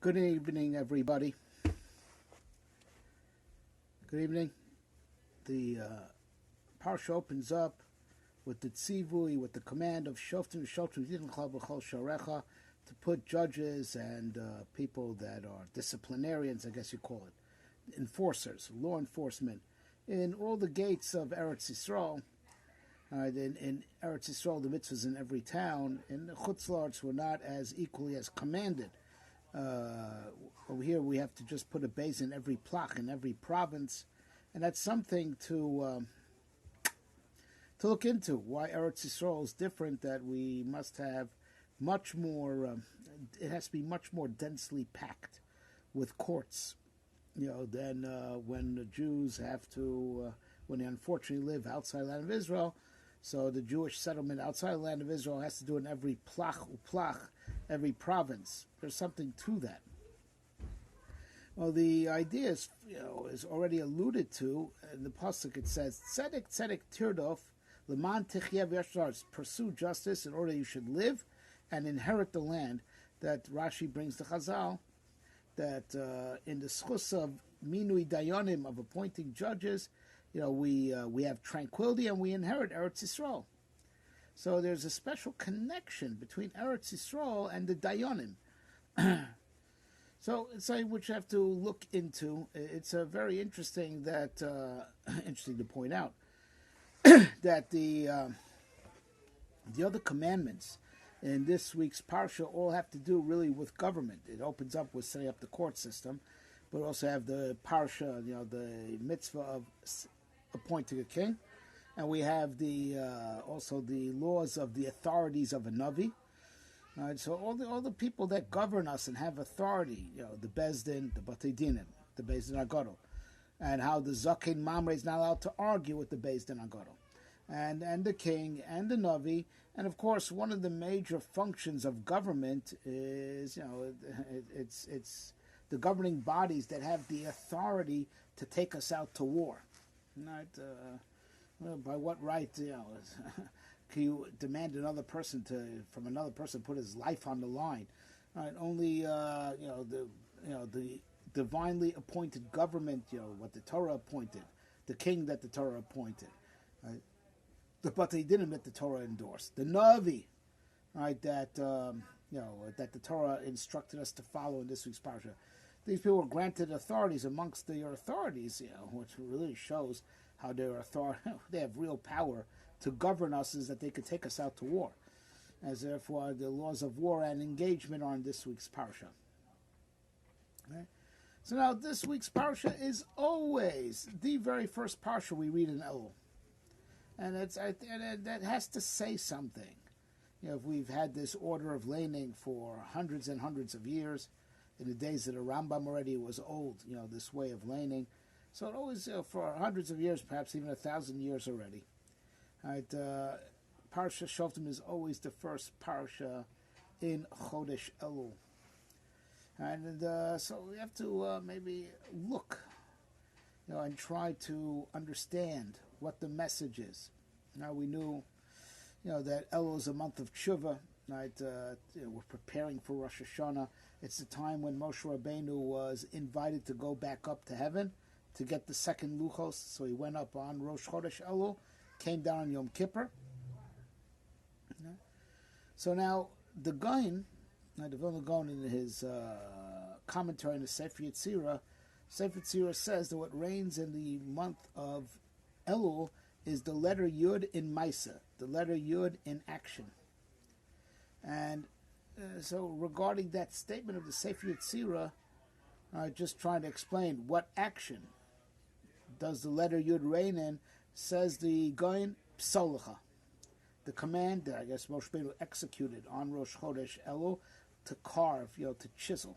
Good evening, everybody. Good evening. The parsha opens up with the tzivui, with the command of Shoftim, to put judges and people that are disciplinarians, I guess you call it, enforcers, law enforcement, in all the gates of Eretz Yisrael. In Eretz Yisrael, the mitzvahs in every town. In the Chutz La'aretz were not as equally as commanded. Over here, we have to just put a base in every plach, in every province, and that's something to look into. Why Eretz Yisrael is different? That we must have much more. It has to be much more densely packed with courts, than when the Jews have to, when they unfortunately live outside the land of Israel. So the Jewish settlement outside the land of Israel has to do in every plach, every province. There's something to that. Well, the idea is already alluded to in the pasuk. It says, "Tzedek, tzedek tirdof, leman techyev yashar." Pursue justice in order you should live and inherit the land. That Rashi brings the Chazal that in the schus of minui dayanim, of appointing judges, we have tranquility and we inherit Eretz Yisrael. So there's a special connection between Eretz Yisrael and the dayanim. So it's something which you have to look into. It's very interesting that interesting to point out that the other commandments in this week's parsha all have to do really with government. It opens up with setting up the court system, but also have the parsha, the mitzvah of appointing a king, and we have the also the laws of the authorities of a navi. Right, so all the people that govern us and have authority, the Bezdin, the Batei Dinim, the Bezdin Agadol, and how the Zaken Mamre is not allowed to argue with the Bezdin Agadol, and the king and the Navi, and of course one of the major functions of government is it's the governing bodies that have the authority to take us out to war. Right? By what right? Can you demand from another person put his life on the line? Right? Only the divinely appointed government, what the Torah appointed, the king that the Torah appointed, right? But they didn't let the Torah endorse the Navi, right? That that the Torah instructed us to follow in this week's parsha. These people were granted authorities amongst their authorities, which really shows how their authority, they have real power to govern us, is that they could take us out to war. As therefore the laws of war and engagement are in this week's parsha. Okay? So now this week's parsha is always the very first parsha we read in Elul. And that has to say something. If we've had this order of laning for hundreds and hundreds of years, in the days of the Rambam already it was old, this way of laning. So it always, for hundreds of years, perhaps even 1,000 years already. Right, Parsha Shoftim is always the first parsha in Chodesh Elul, and so we have to maybe look, and try to understand what the message is. Now we knew, that Elul is a month of tshuva. Right, we're preparing for Rosh Hashanah. It's the time when Moshe Rabbeinu was invited to go back up to heaven to get the second luchos. So he went up on Rosh Chodesh Elul, came down on Yom Kippur. So now the Gaon, the Vilna Gaon, in his commentary on the Sefer Yetzirah says that what reigns in the month of Elul is the letter Yud in Maisa, the letter Yud in action. And so regarding that statement of the Sefer Yetzirah, just trying to explain what action does the letter Yud reign in, says the Gaon Psolacha, the command that I guess Moshe Rabbeinu executed on Rosh Chodesh Elul to carve, to chisel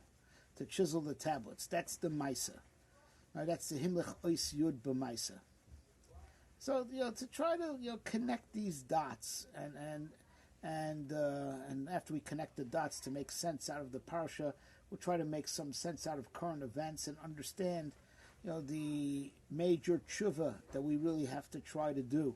the tablets. That's the Maisa. Right, that's the Himlich Ois Yud b'Maisa. So to try to connect these dots and after we connect the dots to make sense out of the parsha, we'll try to make some sense out of current events and understand the major tshuva that we really have to try to do.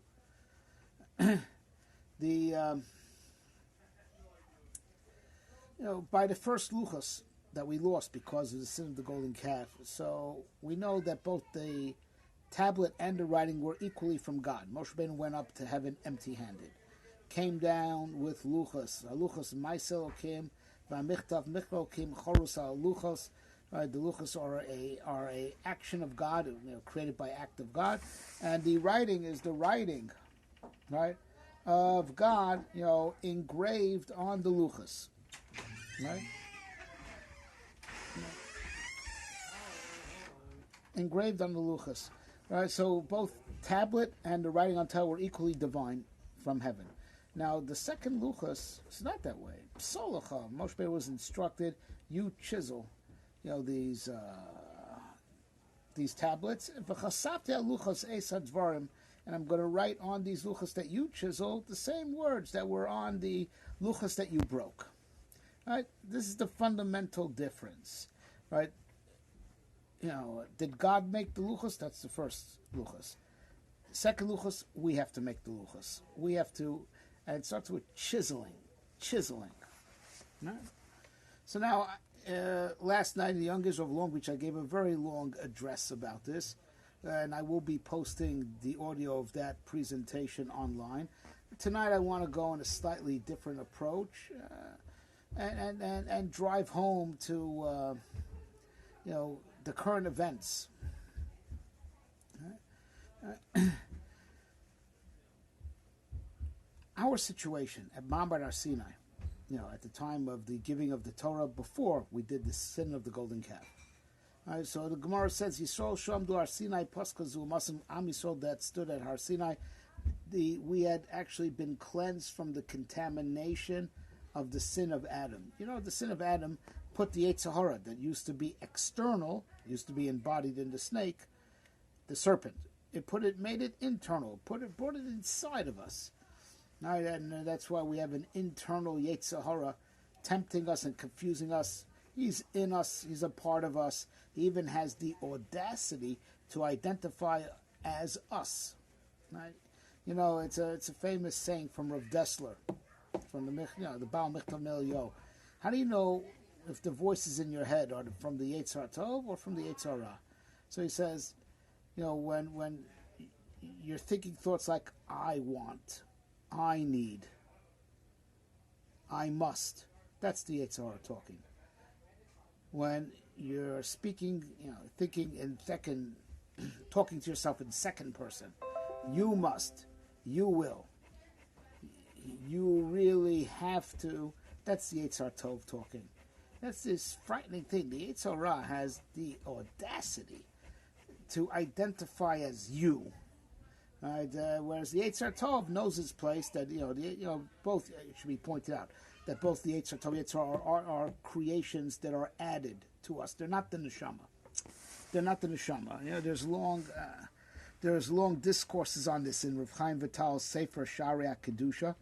By the first luchos, that we lost because of the sin of the golden calf. So we know that both the tablet and the writing were equally from God. Moshe Rabbeinu went up to heaven empty-handed, came down with luchos. Luchos ma'aseh Elokim, v'amichtav michlokim chorus luchos. Right, the luchos are a action of God, created by act of God, and the writing is the writing, right, of God, engraved on the luchos, right. Engraved on the luchos, right? So both tablet and the writing on tablet were equally divine from heaven. Now the second luchos is not that way. Psolacha, Moshe Rabbeinu was instructed, you chisel, these tablets. And I'm going to write on these luchos that you chiseled the same words that were on the luchos that you broke. Right? This is the fundamental difference, right? Did God make the luchos? That's the first luchos. Second luchos, we have to make the luchos. We have to, and it starts with chiseling. Right? So now, last night in the Young Israel of Long Beach, I gave a very long address about this, and I will be posting the audio of that presentation online. Tonight, I want to go on a slightly different approach, and drive home to, the current events. Our situation at Mamre Har Sinai, at the time of the giving of the Torah, before we did the sin of the golden calf. All right, so the Gemara says, Yisrael Shamdu Har Sinai Paskazu Masim Am Yisrael that stood at Har Sinai. We had actually been cleansed from the contamination of the sin of Adam. The sin of Adam put the Yetzer Hara that used to be external, used to be embodied in the snake, the serpent. It made it internal, brought it inside of us. Now, and that's why we have an internal Yetzer Hara tempting us and confusing us. He's in us. He's a part of us. He even has the audacity to identify as us. Right? It's a famous saying from Rav Dessler, from the Baal Michtav Melio. How do you know if the voices in your head are from the Yetzer Tov or from the Yetzer Ra? So he says, when you're thinking thoughts like I want, I need, I must, that's the Yetzer Hara talking. When you're speaking, thinking in second, talking to yourself in second person, you must, you will, you really have to, that's the Yetzer Tov talking. That's this frightening thing. The Yetzer Ra has the audacity to identify as you. Right? Whereas the Yetzer Tov knows its place. That both, it should be pointed out that both the Yetzer Tov and Yetzer Ra are creations that are added to us. They're not the neshama. There's long discourses on this in Rav Chaim Vital's Sefer Sharei Kedusha,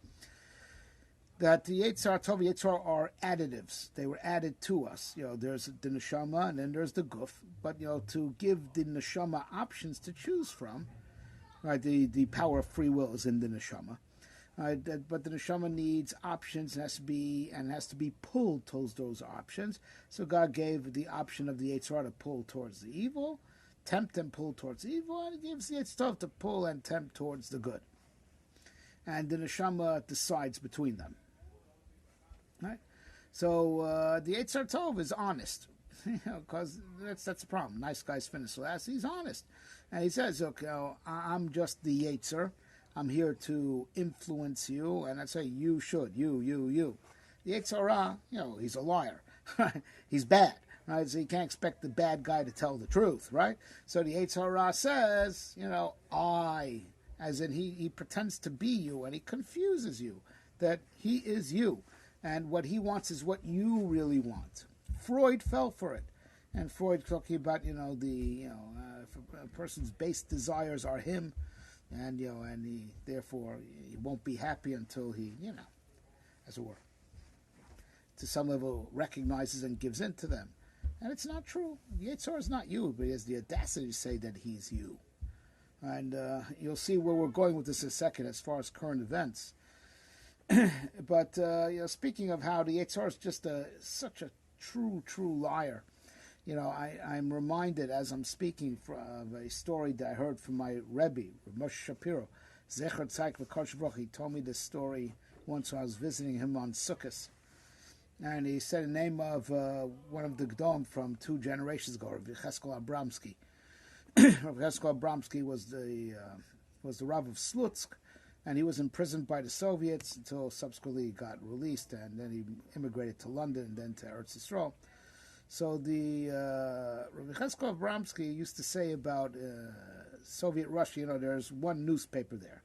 that the Yetzer Tov and Yetzer Ra are additives. They were added to us. There's the neshama and then there's the guf. But to give the neshama options to choose from, right? The power of free will is in the neshama. Right? But the neshama needs options and has to be pulled towards those options. So God gave the option of the Yetzer Ra to pull towards the evil, tempt and pull towards the evil, and He gives the Yetzer Tov to pull and tempt towards the good. And the neshama decides between them. Right, so the Yetzer Tov is honest, because that's the problem. Nice guys finish last. He's honest, and he says, "Okay, I'm just the Yetzer. I'm here to influence you, and I say you should, you. The Yetzer Ra, he's a liar. He's bad, right? So you can't expect the bad guy to tell the truth, right? So the Yetzer Ra says, I, as in he pretends to be you, and he confuses you that he is you. And what he wants is what you really want. Freud fell for it, and Freud talking about if a person's base desires are him, and therefore he won't be happy until he as it were, to some level recognizes and gives in to them, and it's not true. Yetzer Ra is not you, but he has the audacity to say that he's you, and you'll see where we're going with this in a second as far as current events. But speaking of how the Yetzer Ra is just such a true liar. I'm reminded as I'm speaking of a story that I heard from my Rebbe, Moshe Shapiro, Zecher Tzaik V'Kodesh Baruch. He told me this story once when I was visiting him on Sukkot. And he said the name of one of the Gdom from 2 generations ago, Rabbi Cheskel Abramsky. Rabbi Cheskel Abramsky was the Rav of Slutsk, and he was imprisoned by the Soviets until subsequently he got released, and then he immigrated to London and then to Eretz Yisrael. So the Rabbi Cheskel Abramsky used to say about Soviet Russia, there's one newspaper there,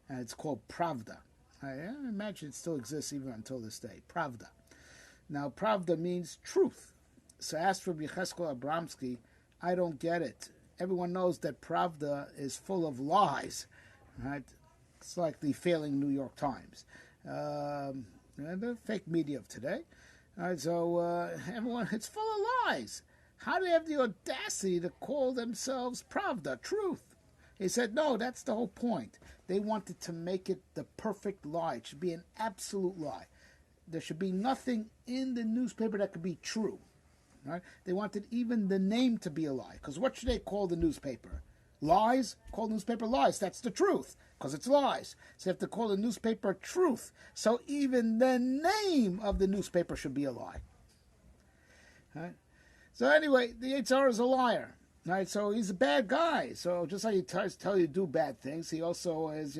and it's called Pravda. I imagine it still exists even until this day, Pravda. Now, Pravda means truth. So ask Rabbi Cheskel Abramsky, I don't get it. Everyone knows that Pravda is full of lies, right? It's like the failing New York Times, and the fake media of today. All right, so everyone, it's full of lies. How do they have the audacity to call themselves Pravda, truth? He said, no, that's the whole point. They wanted to make it the perfect lie. It should be an absolute lie. There should be nothing in the newspaper that could be true. Right? They wanted even the name to be a lie. Because what should they call the newspaper? Lies? Call the newspaper lies. That's the truth. Because it's lies. So you have to call the newspaper truth. So even the name of the newspaper should be a lie. Right? So anyway, the Yitzhar is a liar. Right? So he's a bad guy. So just like he tries to tell you to do bad things, he also is,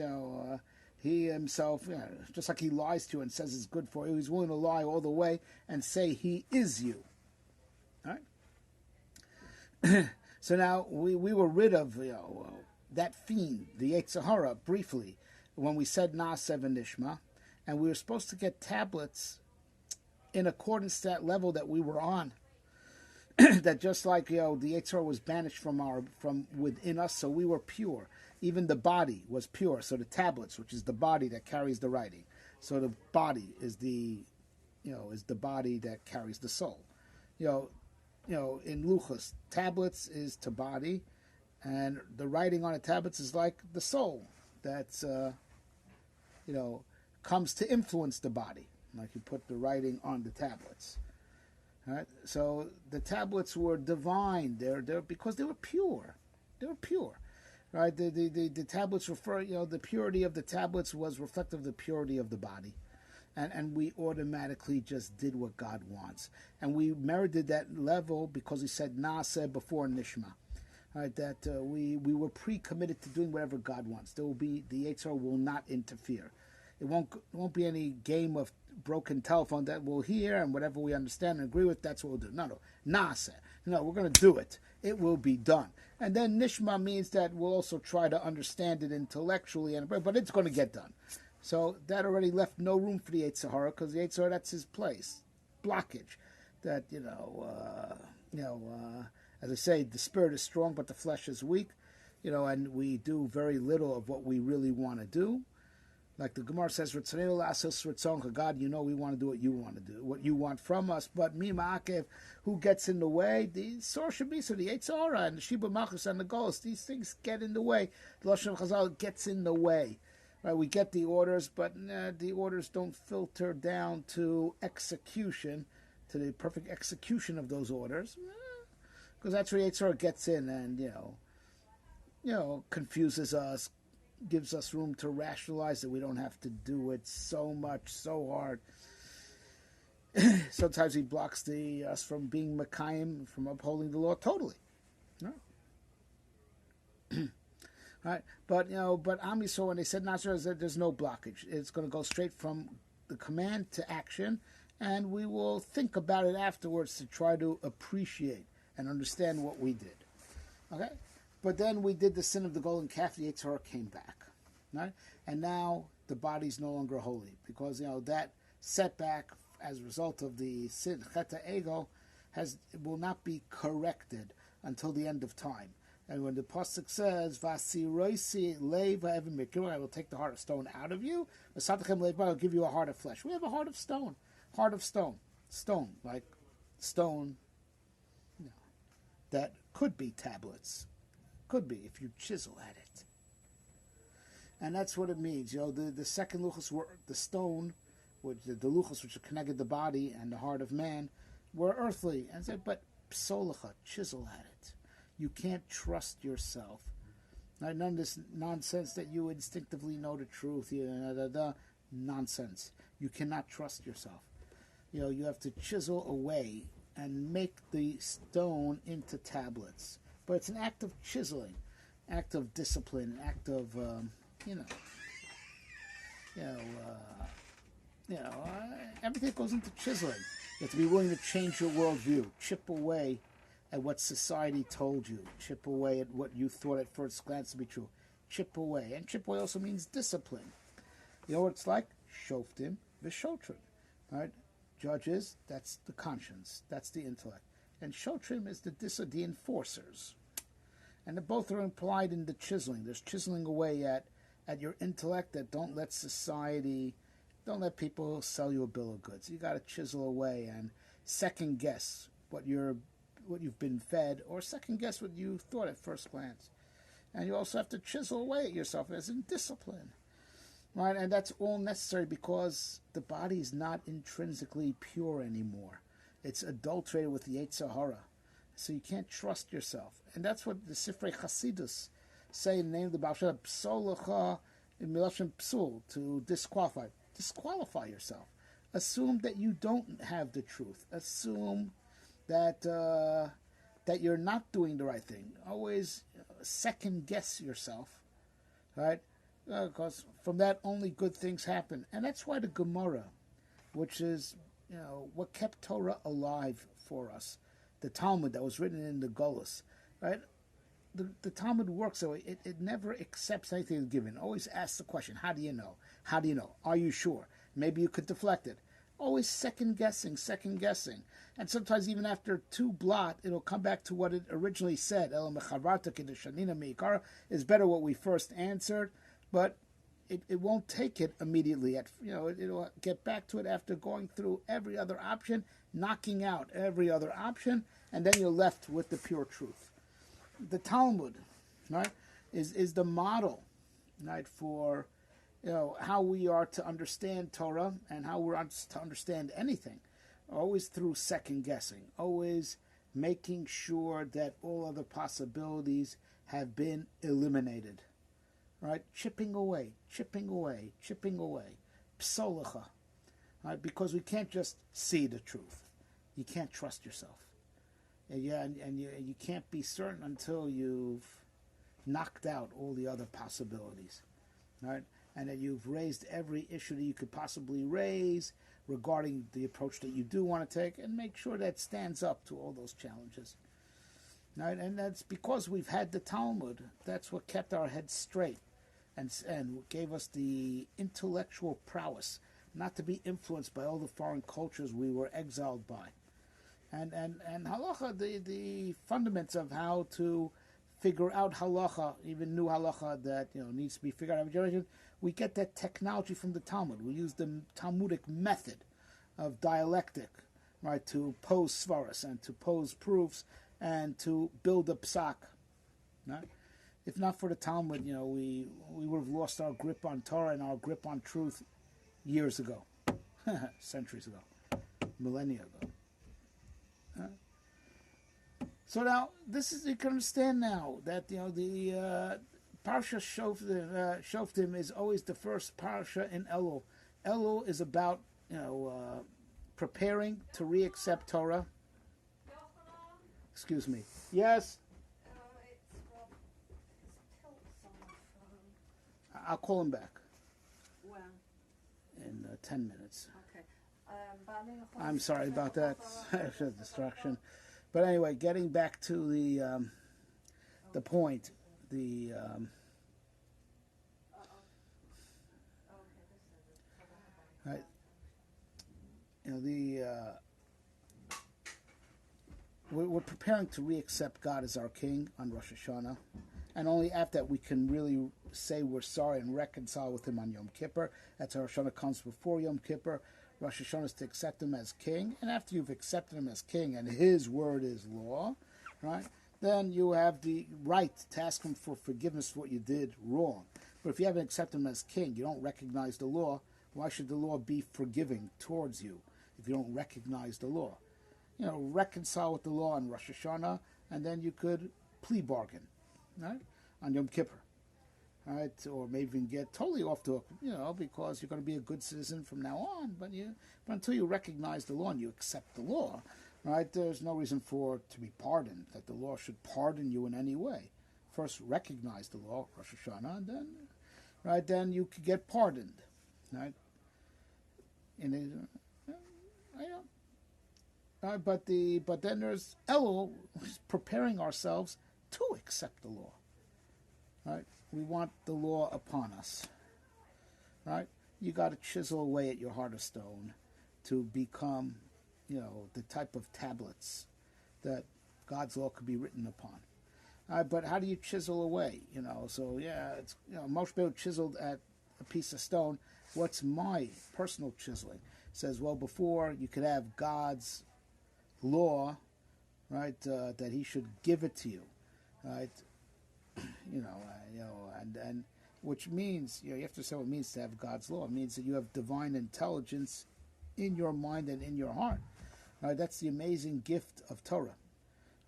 he himself, just like he lies to you and says it's good for you, he's willing to lie all the way and say he is you. Right? So now we were rid of that fiend, the Yetzer Hara, briefly, when we said Na'aseh v'Nishma, and we were supposed to get tablets in accordance to that level that we were on. That just like the Yetzer Hara was banished from within us, so we were pure. Even the body was pure. So the tablets, which is the body that carries the writing, so the body is the body that carries the soul. In Luchos, tablets is to body, and the writing on the tablets is like the soul that's comes to influence the body. Like you put the writing on the tablets. Right? So the tablets were divine. They're because they were pure. They were pure. Right? The tablets refer, the purity of the tablets was reflective of the purity of the body. And we automatically just did what God wants. And we merited that level because he said Na'aseh before Nishma. Right? That we were pre-committed to doing whatever God wants. The Yetzer Hara will not interfere. It won't be any game of broken telephone that we'll hear and whatever we understand and agree with, that's what we'll do. No, Na'aseh. No, we're going to do it. It will be done. And then Nishma means that we'll also try to understand it intellectually, but it's going to get done. So that already left no room for the Yetzer Hara, because the Yetzer Hara, that's his place. Blockage. That, as I say, the spirit is strong, but the flesh is weak. And we do very little of what we really want to do. Like the Gemara says, God, we want to do what you want to do, what you want from us. But mi ma'akev, who gets in the way? The source should be, so the Yetzer Hara and the Shibud Malchus and the Ghost, these things get in the way. The Lashon of Chazal gets in the way. Right, we get the orders, but the orders don't filter down to execution, to the perfect execution of those orders, because that's where Yetzer Hara gets in and confuses us, gives us room to rationalize that we don't have to do it so much, so hard. Sometimes he blocks us from being Mekayim, from upholding the law totally. No. Right, but Am Yisrael, when they said Na'aseh, there's no blockage. It's going to go straight from the command to action, and we will think about it afterwards to try to appreciate and understand what we did. Okay, but then we did the sin of the golden calf. The Yetzer Hara came back, right, and now the body's no longer holy because that setback as a result of the sin Cheta Ego will not be corrected until the end of time. And when the pasuk says, "Vasiroisi leiv ha'evan mikra," I will take the heart of stone out of you. V'satachem leiv, I will give you a heart of flesh. We have a heart of stone, stone like stone, that could be tablets, could be if you chisel at it. And that's what it means. The second luchos were the stone, which the luchos which connected the body and the heart of man, We're earthly. And say, but psolacha, chisel at it. You can't trust yourself. None of this nonsense that you instinctively know the truth. Nonsense. You cannot trust yourself. You have to chisel away and make the stone into tablets. But it's an act of chiseling, act of discipline, act of, everything goes into chiseling. You have to be willing to change your worldview, chip away at what society told you, chip away at what you thought at first glance to be true, chip away. And chip away also means discipline. You know what it's like? Shoftim v'shotrim, right? Judges, that's the conscience, that's the intellect. And shotrim is the enforcers. And both are implied in the chiseling. There's chiseling away at your intellect that don't let society, don't let people sell you a bill of goods. You got to chisel away and second guess what you've been fed, or second guess what you thought at first glance. And you also have to chisel away at yourself as in discipline. Right? And that's all necessary because the body is not intrinsically pure anymore. It's adulterated with the Yetzer Hara. So you can't trust yourself. And that's what the Sifrei Chasidus say in the name of the Baal Shem, Psolacha in Milashon Psul, to disqualify. Disqualify yourself. Assume that you don't have the truth. Assume that that you're not doing the right thing. Always second guess yourself, right? Because from that only good things happen. And that's why the Gemara, which is what kept Torah alive for us, the Talmud that was written in the Golos, right? The Talmud works that way. It never accepts anything given. Always asks the question, how do you know? How do you know? Are you sure? Maybe you could deflect it. Always second guessing. And sometimes even after two blot, it'll come back to what it originally said. Is better what we first answered, but it won't take it immediately. It'll get back to it after going through every other option, knocking out every other option, and then you're left with the pure truth. The Talmud, right, is the model, right, for how we are to understand Torah and how we're to understand anything. Always through second guessing, always making sure that all other possibilities have been eliminated. Right? Chipping away. Psolacha. Right? Because we can't just see the truth. You can't trust yourself. And you can't be certain until you've knocked out all the other possibilities. Right? And that you've raised every issue that you could possibly raise regarding the approach that you do want to take, and make sure that stands up to all those challenges. Right? And that's because we've had the Talmud. That's what kept our heads straight and gave us the intellectual prowess not to be influenced by all the foreign cultures we were exiled by. And halacha, the fundamentals of how to figure out halacha, even new halacha that needs to be figured out every generation, we get that technology from the Talmud. We use the Talmudic method of dialectic, right, to pose svaras and to pose proofs and to build a psak. Right? If not for the Talmud, we would have lost our grip on Torah and our grip on truth years ago, centuries ago, millennia ago. So now, you can understand now that the Parsha Shoftim is always the first Parsha in Elul. Elul is about preparing to re-accept Torah. Excuse me. Yes. I'll call him back. When? In 10 minutes. Okay. I'm sorry about that. Distraction. But anyway, getting back to the point, right, we're preparing to re-accept God as our King on Rosh Hashanah, and only after that we can really say we're sorry and reconcile with Him on Yom Kippur. That's how Rosh Hashanah comes before Yom Kippur. Rosh Hashanah is to accept Him as King, and after you've accepted Him as King and His word is law, right, then you have the right to ask Him for forgiveness for what you did wrong. But if you haven't accepted Him as King, you don't recognize the law, why should the law be forgiving towards you if you don't recognize the law? reconcile with the law on Rosh Hashanah, and then you could plea bargain, right, on Yom Kippur, right, or maybe even get totally off the hook, because you're going to be a good citizen from now on. But until you recognize the law and you accept the law, right, there's no reason for it to be pardoned, that the law should pardon you in any way. First, recognize the law, Rosh Hashanah, and then you could get pardoned, right? But then there's Elul, preparing ourselves to accept the law, right? We want the law upon us, right? You got to chisel away at your heart of stone to become, the type of tablets that God's law could be written upon. But how do you chisel away? So it's Moshe Rabbeinu chiseled at a piece of stone. What's my personal chiseling? It says, well, before you could have God's law, right? That He should give it to you, right? And which means you have to say what it means to have God's law. It means that you have divine intelligence in your mind and in your heart. Right? That's the amazing gift of Torah.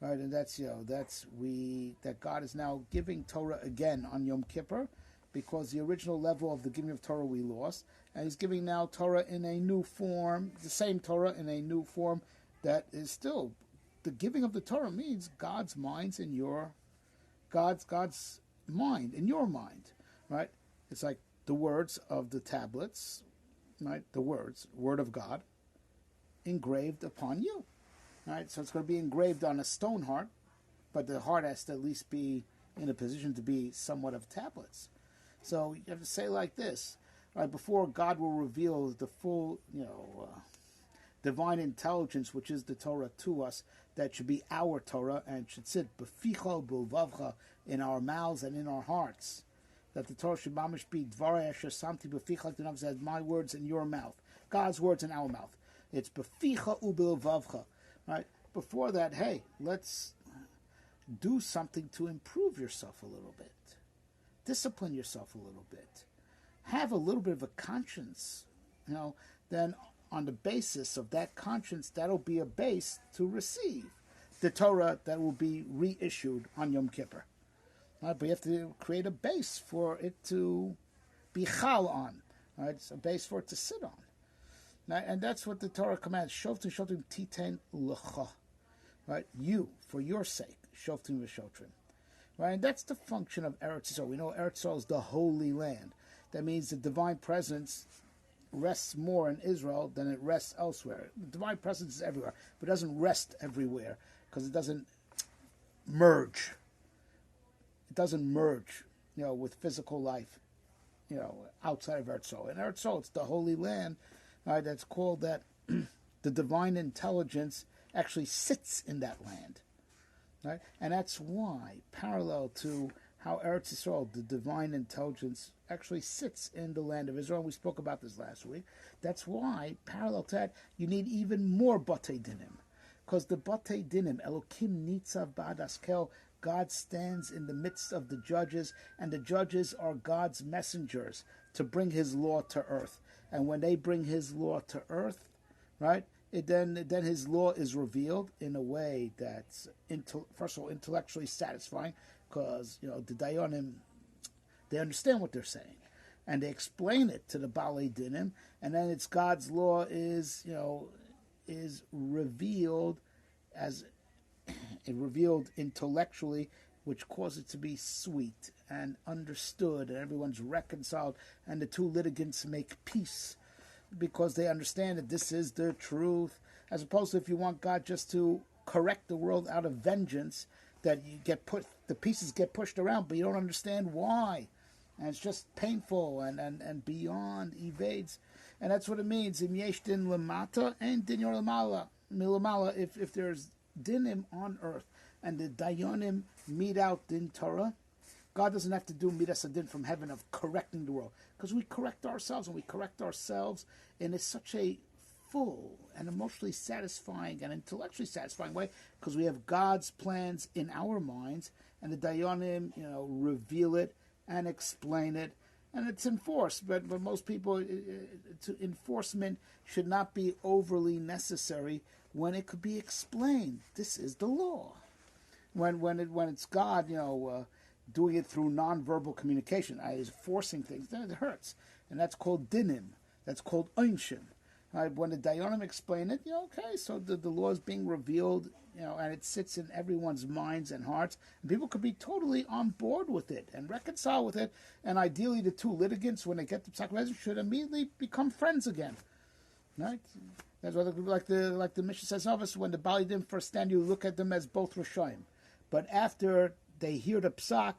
Right, and that God is now giving Torah again on Yom Kippur, because the original level of the giving of Torah we lost, and He's giving now Torah in a new form, the same Torah in a new form that is still the giving of the Torah means God's mind in your mind, right? It's like the words of the tablets, right? The word of God, engraved upon you. Right, so it's going to be engraved on a stone heart, but the heart has to at least be in a position to be somewhat of tablets. So you have to say like this, right? Before God will reveal the full, divine intelligence, which is the Torah to us, that should be our Torah and should sit beficha b'lvavcha, in our mouths and in our hearts. That the Torah should mamish be dvarei asher samti beficha, like the Navi says, my words in your mouth, God's words in our mouth. It's beficha u'b'lvavcha. Right. Before that, hey, let's do something to improve yourself a little bit. Discipline yourself a little bit. Have a little bit of a conscience. Then on the basis of that conscience, that'll be a base to receive the Torah that will be reissued on Yom Kippur. Right? But you have to create a base for it to be chal on. Right? It's a base for it to sit on. And that's what the Torah commands. Shoftim titen lecha. Right? You, for your sake. Shoftim v'shotrim. Right? And that's the function of Eretz Yisrael. We know Eretz Yisrael is the holy land. That means the divine presence rests more in Israel than it rests elsewhere. The divine presence is everywhere, but it doesn't rest everywhere because it doesn't merge. It doesn't merge, with physical life, outside of Eretz Yisrael. In Eretz Yisrael, it's the holy land. That's called that the divine intelligence actually sits in that land, right? And that's why, parallel to how Eretz Yisrael, the divine intelligence, actually sits in the land of Israel. We spoke about this last week. That's why, parallel to that, you need even more Batei Dinim, because the Batei Dinim, Elokim Nitzav Ba'ad Askel, God stands in the midst of the judges, and the judges are God's messengers to bring His law to earth. And when they bring His law to earth, right, then His law is revealed in a way that's, first of all, intellectually satisfying, because, the Dayanim, they understand what they're saying. And they explain it to the Balei Dinim, and then it's God's law is revealed revealed intellectually, which causes it to be sweet and understood, and everyone's reconciled, and the two litigants make peace because they understand that this is the truth, as opposed to if you want God just to correct the world out of vengeance, that the pieces get pushed around, but you don't understand why, and it's just painful and beyond evades, and that's what it means. Im yesh din lemata and din yor milamala. If there's dinim on earth, and the dayanim mete out din Torah, God doesn't have to do midas adin from heaven of correcting the world, because we correct ourselves, and we correct ourselves in such a full and emotionally satisfying and intellectually satisfying way, because we have God's plans in our minds, and the dayanim, reveal it and explain it, and it's enforced. But most people, enforcement should not be overly necessary, when it could be explained. This is the law. When it's God, doing it through nonverbal communication, is forcing things, then it hurts, and that's called dinim. That's called einshin. Right? When the Dayanim explain it, okay, so the law is being revealed, and it sits in everyone's minds and hearts, and people could be totally on board with it and reconcile with it, and ideally the two litigants, when they get to psak mezuzah, should immediately become friends again. Right? That's what like the Mishnah says of us, when the Balidim first stand, you look at them as both Rishayim. But after they hear the psak,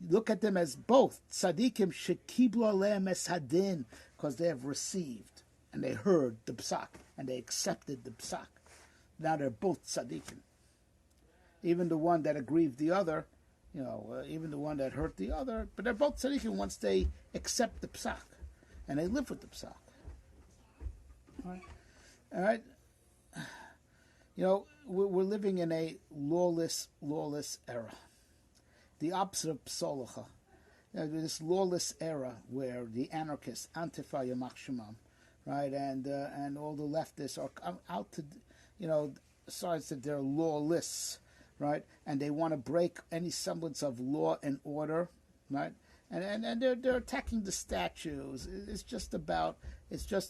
look at them as both tzaddikim shekiblu aleim es hadin, because they have received and they heard the psak and they accepted the psak. Now they're both tzaddikim. Even the one that aggrieved the other, even the one that hurt the other, but they're both tzaddikim once they accept the psak and they live with the psak. All right. We're living in a lawless era. The opposite of psolacha. This lawless era where the anarchists, Antifa Yamach Shemam, right, and all the leftists are out to, besides that they're lawless, right, and they want to break any semblance of law and order, right, and they're attacking the statues. It's just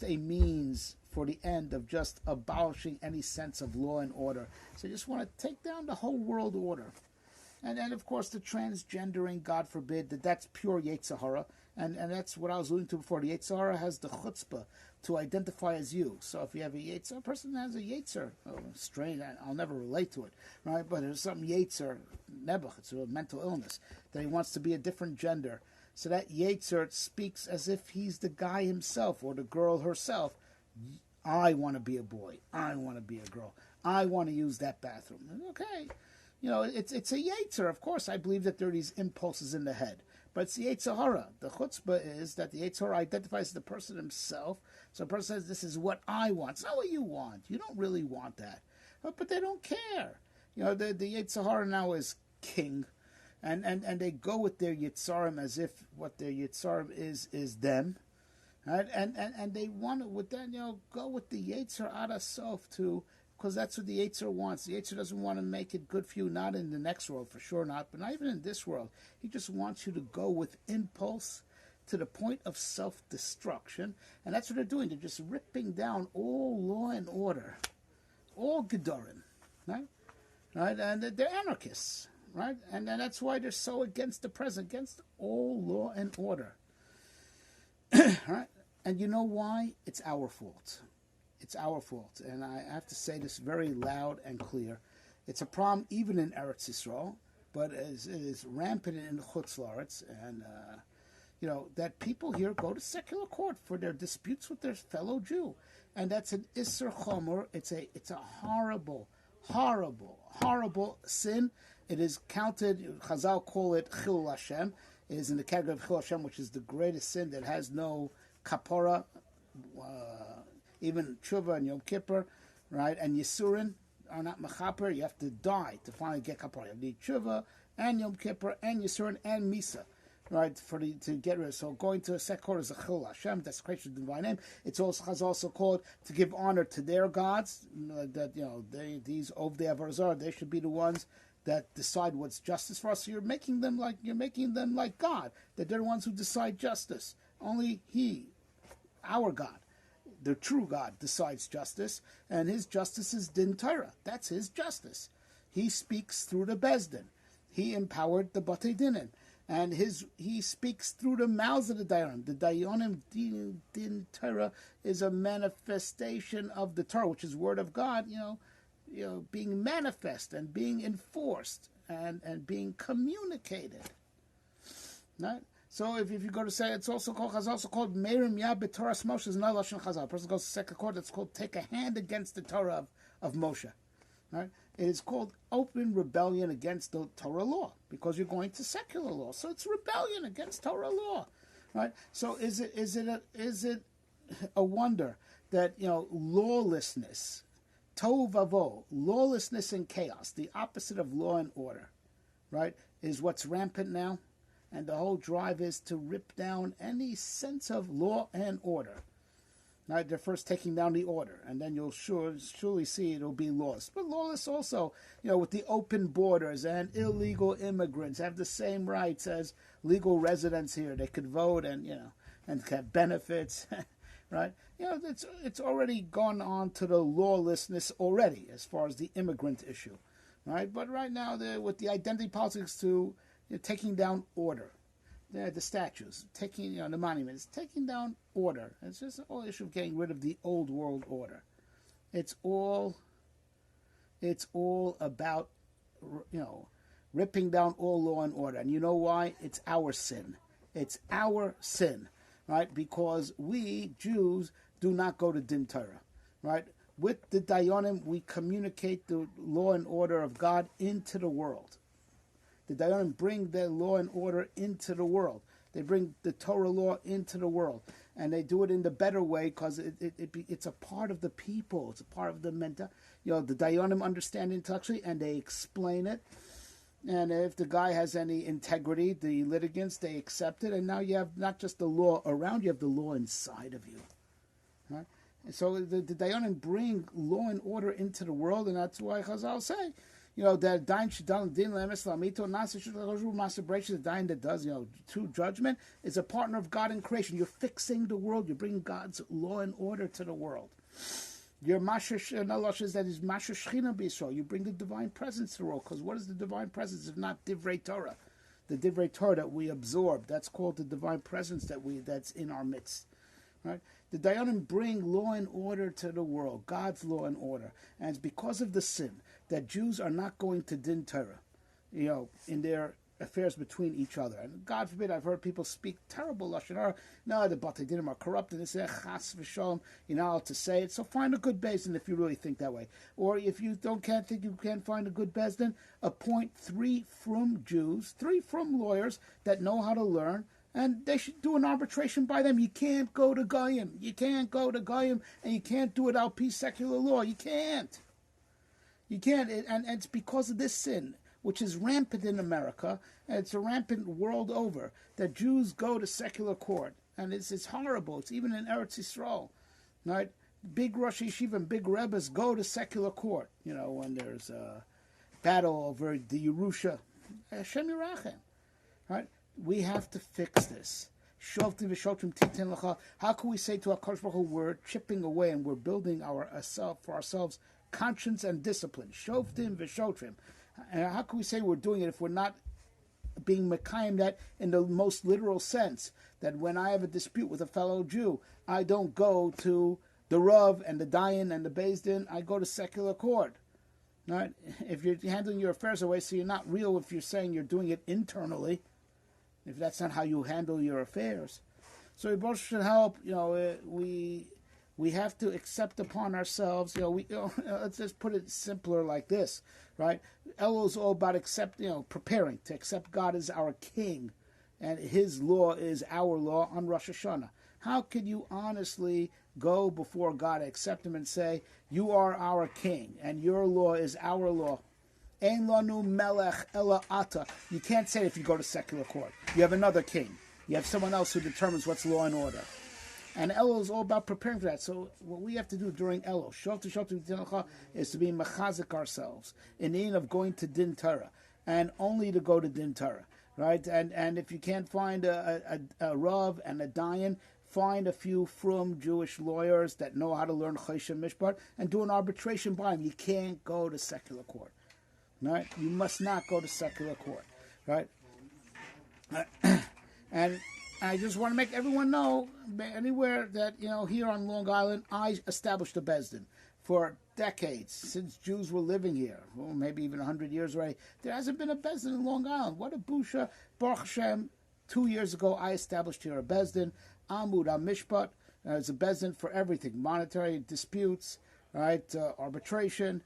a means for the end of just abolishing any sense of law and order. So they just want to take down the whole world order. And then, of course, the transgendering, God forbid, that's pure Yetzer Hara. And that's what I was alluding to before. The Yetzer Hara has the chutzpah to identify as you. So if you have a person has a Yetzer, strange, I'll never relate to it, right? But there's some Yetzer, Nebuch, it's a mental illness, that he wants to be a different gender. So that Yetzer speaks as if he's the guy himself or the girl herself. I want to be a boy. I want to be a girl. I want to use that bathroom. Okay. It's a Yetzer. Of course, I believe that there are these impulses in the head. But it's the Yetzer Hara. The chutzpah is that the Yetzer Hara identifies the person himself. So the person says, this is what I want. It's not what you want. You don't really want that. But they don't care. The Yetzer Hara now is king. And they go with their Yitzarim as if what their Yitzarim is them. Right? And they want to, with that, go with the Yetzer Ada Sof too, because that's what the Yetzer wants. The Yetzer doesn't want to make it good for you, not in the next world, for sure not, but not even in this world. He just wants you to go with impulse to the point of self-destruction, and that's what they're doing. They're just ripping down all law and order, all Gedorim, right? And they're anarchists, right? And that's why they're so against the president, against all law and order. Right? And you know why? It's our fault. It's our fault. And I have to say this very loud and clear. It's a problem even in Eretz Yisrael, but it is rampant in Chutz La'aretz. And, that people here go to secular court for their disputes with their fellow Jew. And that's an Isser Chomer. It's a horrible, horrible, horrible sin. It is counted, Chazal call it Chilul Hashem. It is in the category of Chilul Hashem, which is the greatest sin that has no kapora, even tshuva and Yom Kippur, right? And Yisurin are not mechaper. You have to die to finally get kapora. You need tshuva and Yom Kippur and Yisurin and Misa, right? To get rid of. So going to a second court is a Chilul Hashem, desecration of the divine name. It's also called to give honor to their gods. That these Ovdei Avodah, they should be the ones that decide what's justice for us. So you're making them like God. That they're the ones who decide justice. Only He, our God, the true God, decides justice, and His justice is Din Torah. That's His justice. He speaks through the Bezdin. He empowered the Batei Dinim, and He speaks through the mouths of the Dayanim. The Dayanim Din Torah is a manifestation of the Torah, which is Word of God. Being manifest and being enforced and being communicated. Right? So if you go to say, it's also called Merim Yah B'Torah Moshe, is another Lashon Chazal. A person goes to second court, it's called take a hand against the Torah of Moshe. Right? It is called open rebellion against the Torah law, because you're going to secular law. So it's rebellion against Torah law. Right? So is it a wonder that lawlessness, Tohu vavo, lawlessness and chaos, the opposite of law and order, right, is what's rampant now? And the whole drive is to rip down any sense of law and order. Right? They're first taking down the order, and then you'll surely see it'll be lost. But lawless also, with the open borders and illegal immigrants have the same rights as legal residents here. They could vote and have benefits, right? It's already gone on to the lawlessness already as far as the immigrant issue, right? But right now, with the identity politics taking down order. The statues, taking the monuments, taking down order. It's just a whole issue of getting rid of the old world order. It's all about ripping down all law and order. And you know why? It's our sin. It's our sin, right? Because we Jews do not go to Din Torah, right? With the Dayanim, we communicate the law and order of God into the world. The Dayanim bring their law and order into the world. They bring the Torah law into the world. And they do it in the better way because it's a part of the people. It's a part of the mental. The Dayanim understand intellectually and they explain it. And if the guy has any integrity, the litigants, they accept it. And now you have not just the law around, you have the law inside of you. Right? And so the Dayanim bring law and order into the world. And that's why Chazal say, that Dain Shadal Din Lemes Lamito Nasa Shadal Master Breaks the Dain that does, true judgment is a partner of God in creation. You're fixing the world. You're bringing God's law and order to the world. Your Mashish Nalosh is that is Mashish Shechina B'Yisrael. You bring the divine presence to the world. Because what is the divine presence if not Divrei Torah? The Divrei Torah that we absorb. That's called the divine presence that's in our midst. Right? The Dayanim bring law and order to the world, God's law and order. And it's because of the sin that Jews are not going to Din Torah, in their affairs between each other. And God forbid, I've heard people speak terrible Lashon Hara. No, the Batei Dinim are corrupt, and they say, Chas v'shalom, you're not allowed to say it. So find a good bezdin if you really think that way. Or if you can't think you can't find a good bezdin, appoint 3 frum Jews, 3 frum lawyers that know how to learn, and they should do an arbitration by them. You can't go to Goyim. You can't go to Goyim, and you can't do it out secular law. You can't. You can't. And it's because of this sin, which is rampant in America, and it's a rampant world over, that Jews go to secular court. And it's horrible. It's even in Eretz Yisrael. Right? Big Rosh Yeshiva and big Rebbes go to secular court, when there's a battle over the Yerusha. Hashem Yirachem. Right? We have to fix this. Shoftim v'shoftim titen lecha. How can we say to our Kodesh Baruch Hu, we're chipping away and we're building for ourselves conscience and discipline? Shoftim v'shoftim. And how can we say we're doing it if we're not being mekayim that in the most literal sense? That when I have a dispute with a fellow Jew, I don't go to the Rav and the Dayan and the Beis Din. I go to secular court. Right? If you're handling your affairs away, so you're not real if you're saying you're doing it internally. If that's not how you handle your affairs. So we both should help, we have to accept upon ourselves, let's just put it simpler like this, right? Elul is all about preparing to accept God as our king, and his law is our law on Rosh Hashanah. How can you honestly go before God, accept him and say, you are our king, and your law is our law? Ein lanu melech ela ata. You can't say it if you go to secular court. You have another king. You have someone else who determines what's law and order. And Elul is all about preparing for that. So what we have to do during Elul, is to be mechazik ourselves in need of going to Din Torah, and only to go to Din Torah, right? And if you can't find a Rav and a Dayan, find a few frum Jewish lawyers that know how to learn Choshen Mishpat and do an arbitration by them. You can't go to secular court. Right? You must not go to secular court, right? And I just want to make everyone know, anywhere that, here on Long Island, I established a bezdin for decades, since Jews were living here, or maybe even 100 years already. There hasn't been a bezdin in Long Island. What a busha. Baruch Hashem, 2 years ago, I established here a bezdin, Amud HaMishpat. It's a bezdin for everything, monetary disputes, right, arbitration,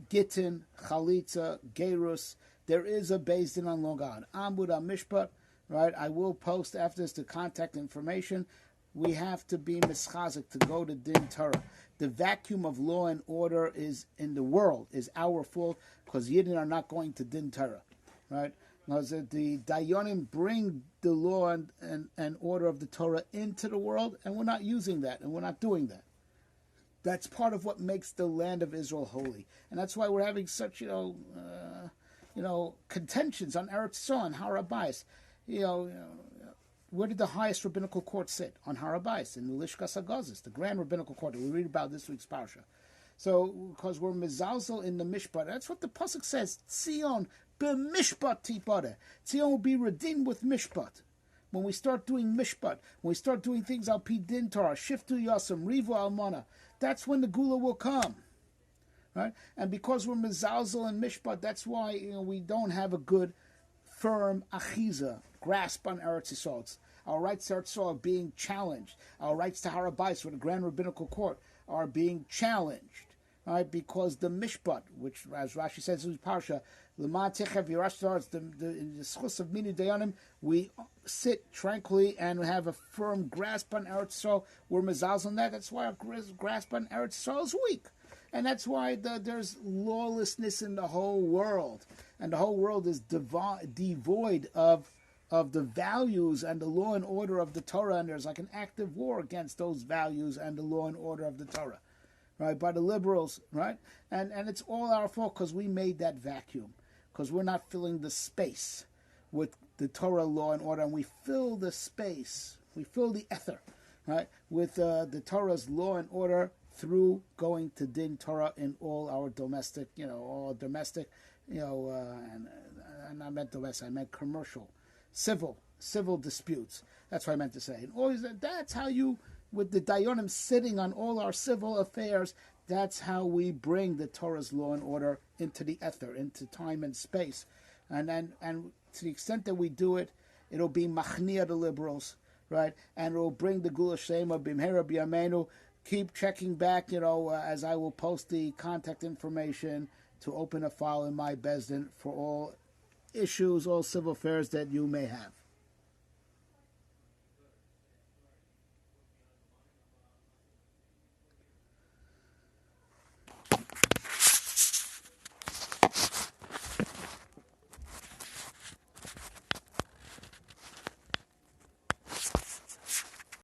Gittin, Chalitza, Gerus. There is a Beis Din on Long Island. Amud HaMishpat, right? I will post after this the contact information. We have to be mischazik to go to Din Torah. The vacuum of law and order is in the world is our fault because Yidden are not going to Din Torah, right? Because the Dayanim bring the law and order of the Torah into the world, and we're not using that, and we're not doing that. That's part of what makes the land of Israel holy, and that's why we're having such contentions on Eretz Yisrael and Har HaBayis. Where did the highest rabbinical court sit? On Har HaBayis, in the Lishkas HaGazis, the grand rabbinical court that we read about this week's parsha. So, because we're mezalzel in the mishpat, that's what the pasuk says. Tzion b'mishpat tipare. Tzion will be redeemed with mishpat. When we start doing mishpat, when we start doing things al pi din Torah, shiftu yasam, rivu almana, that's when the gula will come, right? And because we're mezalzel and mishpat, that's why we don't have a good, firm achiza, grasp on Eretz Yisrael. Our rights to Eretz Yisrael are being challenged. Our rights to Har HaBayis, with the Grand Rabbinical Court, are being challenged, right? Because the mishpat, which, as Rashi says in his parsha, in the schus of mini dayanim, we sit tranquilly and have a firm grasp on Eretz Yisrael. We're mezalzel on that. That's why our grasp on Eretz Yisrael is weak. And that's why there's lawlessness in the whole world. And the whole world is devoid of the values and the law and order of the Torah. And there's like an active war against those values and the law and order of the Torah, right? By the liberals, right? And it's all our fault because we made that vacuum. Because we're not filling the space with the Torah law and order. And we fill the space, we fill the ether, right? With the Torah's law and order through going to Din Torah in all our domestic, and I meant domestic, I meant commercial, civil disputes. That's what I meant to say. And always, that's how with the Dayanim sitting on all our civil affairs, that's how we bring the Torah's law and order into the ether, into time and space. And to the extent that we do it, it'll be machnia the liberals, right? And it'll bring the Gula Shema b'mhera b'yameinu. Keep checking back, as I will post the contact information to open a file in my Bezdin for all issues, all civil affairs that you may have.